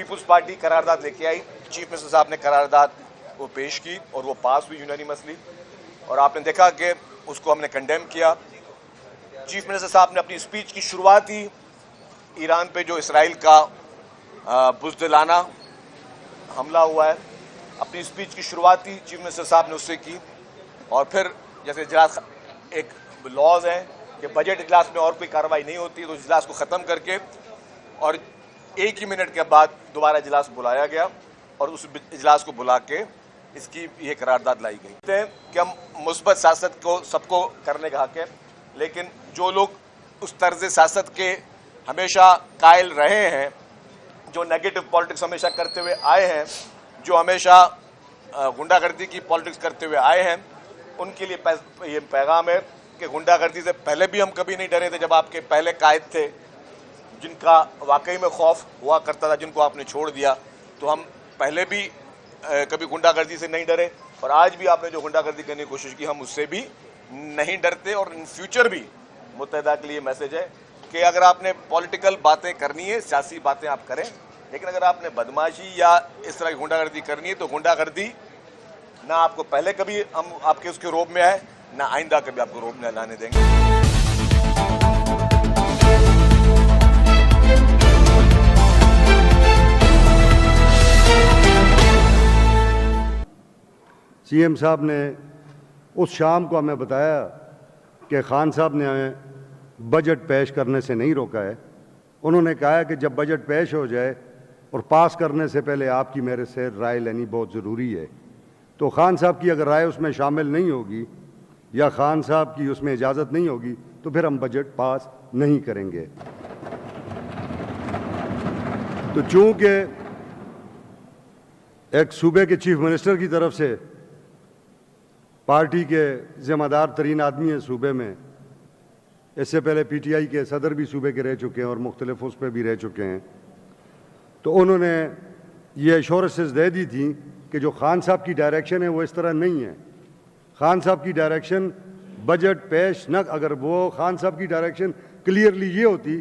Peoples party قرارداد لے کے آئی, چیف منسٹر صاحب نے قرارداد وہ پیش کی اور وہ پاس ہوئی یونانیمسلی, اور آپ نے دیکھا کہ اس کو ہم نے کنڈیم کیا. چیف منسٹر صاحب نے اپنی اسپیچ کی شروعات ہی ایران پہ جو اسرائیل کا بزدلانہ حملہ ہوا ہے, اپنی اسپیچ کی شروعات ہی چیف منسٹر صاحب نے اس سے کی. اور پھر جیسے اجلاس ایک لاز ہیں کہ بجٹ اجلاس میں اور کوئی کارروائی نہیں ہوتی, تو اجلاس کو ختم کر کے اور ایک ہی منٹ کے بعد دوبارہ اجلاس بلایا گیا اور اس اجلاس کو بلا کے اس کی یہ قرارداد لائی گئی. کہ ہم مثبت سیاست کو سب کو کرنے کا حق ہے, لیکن جو لوگ اس طرز سیاست کے ہمیشہ قائل رہے ہیں, جو نیگیٹو پالیٹکس ہمیشہ کرتے ہوئے آئے ہیں, جو ہمیشہ غنڈہ گردی کی پالیٹکس کرتے ہوئے آئے ہیں, ان کے لیے یہ پیغام ہے کہ غنڈہ گردی سے پہلے بھی ہم کبھی نہیں ڈرے تھے. جب آپ کے پہلے قائد تھے جن کا واقعی میں خوف ہوا کرتا تھا, جن کو آپ نے چھوڑ دیا, تو ہم پہلے بھی کبھی غنڈہ گردی سے نہیں ڈرے, اور آج بھی آپ نے جو غنڈہ گردی کرنے کی کوشش کی ہم اس سے بھی نہیں ڈرتے. اور ان فیوچر بھی متحدہ کے لیے میسج ہے کہ اگر آپ نے پولیٹیکل باتیں کرنی ہے, سیاسی باتیں آپ کریں, لیکن اگر آپ نے بدماشی یا اس طرح کی غنڈہ گردی کرنی ہے تو غنڈہ گردی نہ آپ کو پہلے کبھی ہم آپ کے اس کے روب میں آئے, نہ آئندہ کبھی آپ کو روب میں لانے دیں گے. سی ایم صاحب نے اس شام کو ہمیں بتایا کہ خان صاحب نے ہمیں بجٹ پیش کرنے سے نہیں روکا ہے. انہوں نے کہا کہ جب بجٹ پیش ہو جائے اور پاس کرنے سے پہلے آپ کی میرے سے رائے لینی بہت ضروری ہے. تو خان صاحب کی اگر رائے اس میں شامل نہیں ہوگی یا خان صاحب کی اس میں اجازت نہیں ہوگی تو پھر ہم بجٹ پاس نہیں کریں گے. تو چونکہ ایک صوبے کے چیف منسٹر کی طرف سے پارٹی کے ذمہ دار ترین آدمی ہیں صوبے میں, اس سے پہلے پی ٹی آئی کے صدر بھی صوبے کے رہ چکے ہیں اور مختلف اس پہ بھی رہ چکے ہیں, تو انہوں نے یہ ایشورنسز دے دی تھیں کہ جو خان صاحب کی ڈائریکشن ہے وہ اس طرح نہیں ہے. خان صاحب کی ڈائریکشن بجٹ پیش نہ, اگر وہ خان صاحب کی ڈائریکشن کلیئرلی یہ ہوتی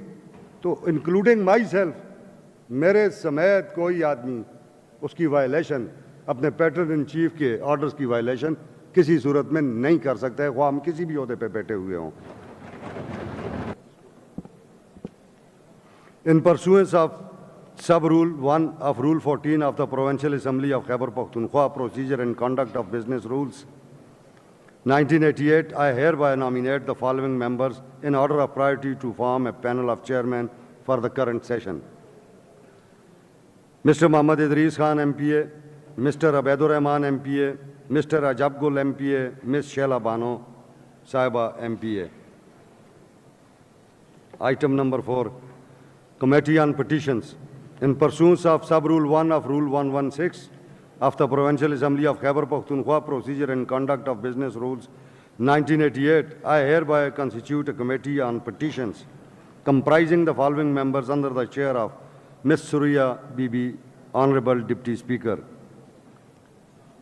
تو انکلوڈنگ مائی سیلف, میرے سمیت کوئی آدمی اس کی وائلیشن, اپنے پیٹرن ان چیف کے آرڈرز کی وائلیشن کسی صورت میں نہیں کر سکتا ہے, خواہ ہم کسی بھی عہدے پہ بیٹھے ہوئے ہوں. In pursuance of Sub-Rule 1 of Rule 14 of the Provincial Assembly of Khyber Pakhtunkhwa Procedure and Conduct of Business Rules 1988, I hereby nominate the following members in order of priority to form a panel of chairmen for the current session. Mr. Muhammad Idris Khan, MPA, Mr. Abaidur Rahman, MPA, Mr. Ajab Gul, MPA, Ms. Sheila Bano, Saiba, MPA. Item number 4, Committee on Petitions. In pursuance of Sub-Rule 1 of Rule 116 of the Provincial Assembly of Khyber Pakhtunkhwa Procedure and Conduct of Business Rules 1988, I hereby constitute a Committee on Petitions comprising the following members under the chair of Ms. Surya Bibi, Honorable Deputy Speaker.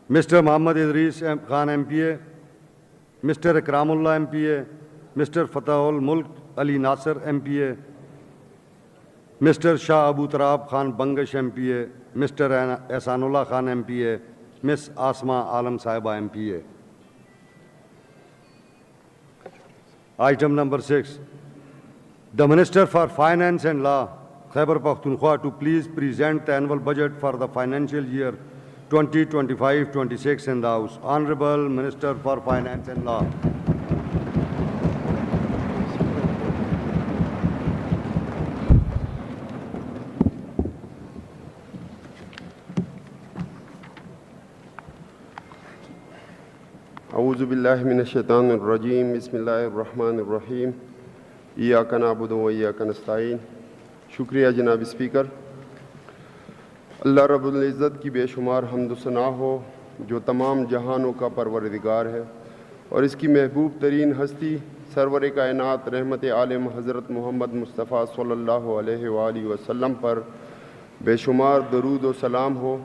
Mr. Muhammad Idris Khan, MPA, Mr. Ikramullah, MPA, Mr. Fatahul Mulk Ali Nasser, MPA, Mr. Shah Abu Tarab Khan Bangash, MPA, Mr. Ehsanullah Khan, MPA, Ms. Asma Alam Saiba, MPA. Item number 6, the Minister for Finance and Law, Khyber Pakhtunkhwa, to please present the annual budget for the financial year 2025-26 in the House. Honorable Minister for Finance and Law. اعوذ باللہ من الشیطان الرجیم. بسم اللہ الرحمن الرحیم. ایاک نعبد و ایاک نستعین. شکریہ جناب اسپیکر. اللہ رب العزت کی بے شمار حمد و ثنا ہو جو تمام جہانوں کا پروردگار ہے, اور اس کی محبوب ترین ہستی سرور کائنات رحمت عالم حضرت محمد مصطفیٰ صلی اللہ علیہ وآلہ وسلم پر بے شمار درود و سلام ہو,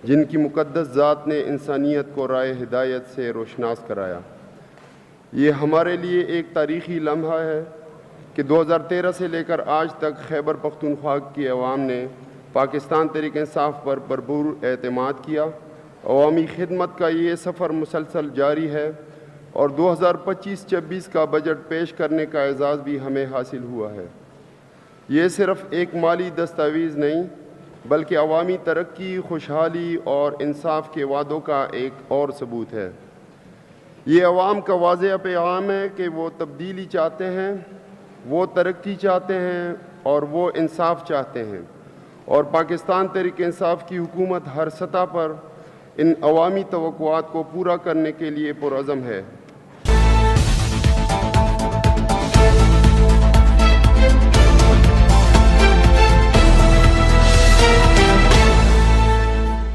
جن کی مقدس ذات نے انسانیت کو رائے ہدایت سے روشناس کرایا. یہ ہمارے لیے ایک تاریخی لمحہ ہے کہ 2013 سے لے کر آج تک خیبر پختونخوا کی عوام نے پاکستان تحریک انصاف پر بھرپور اعتماد کیا۔ عوامی خدمت کا یہ سفر مسلسل جاری ہے اور 2025-26 کا بجٹ پیش کرنے کا اعزاز بھی ہمیں حاصل ہوا ہے۔ یہ صرف ایک مالی دستاویز نہیں بلکہ عوامی ترقی، خوشحالی اور انصاف کے وعدوں کا ایک اور ثبوت ہے۔ یہ عوام کا واضح پیغام ہے کہ وہ تبدیلی چاہتے ہیں، وہ ترقی چاہتے ہیں اور وہ انصاف چاہتے ہیں، اور پاکستان تحریک انصاف کی حکومت ہر سطح پر ان عوامی توقعات کو پورا کرنے کے لیے پرعزم ہے۔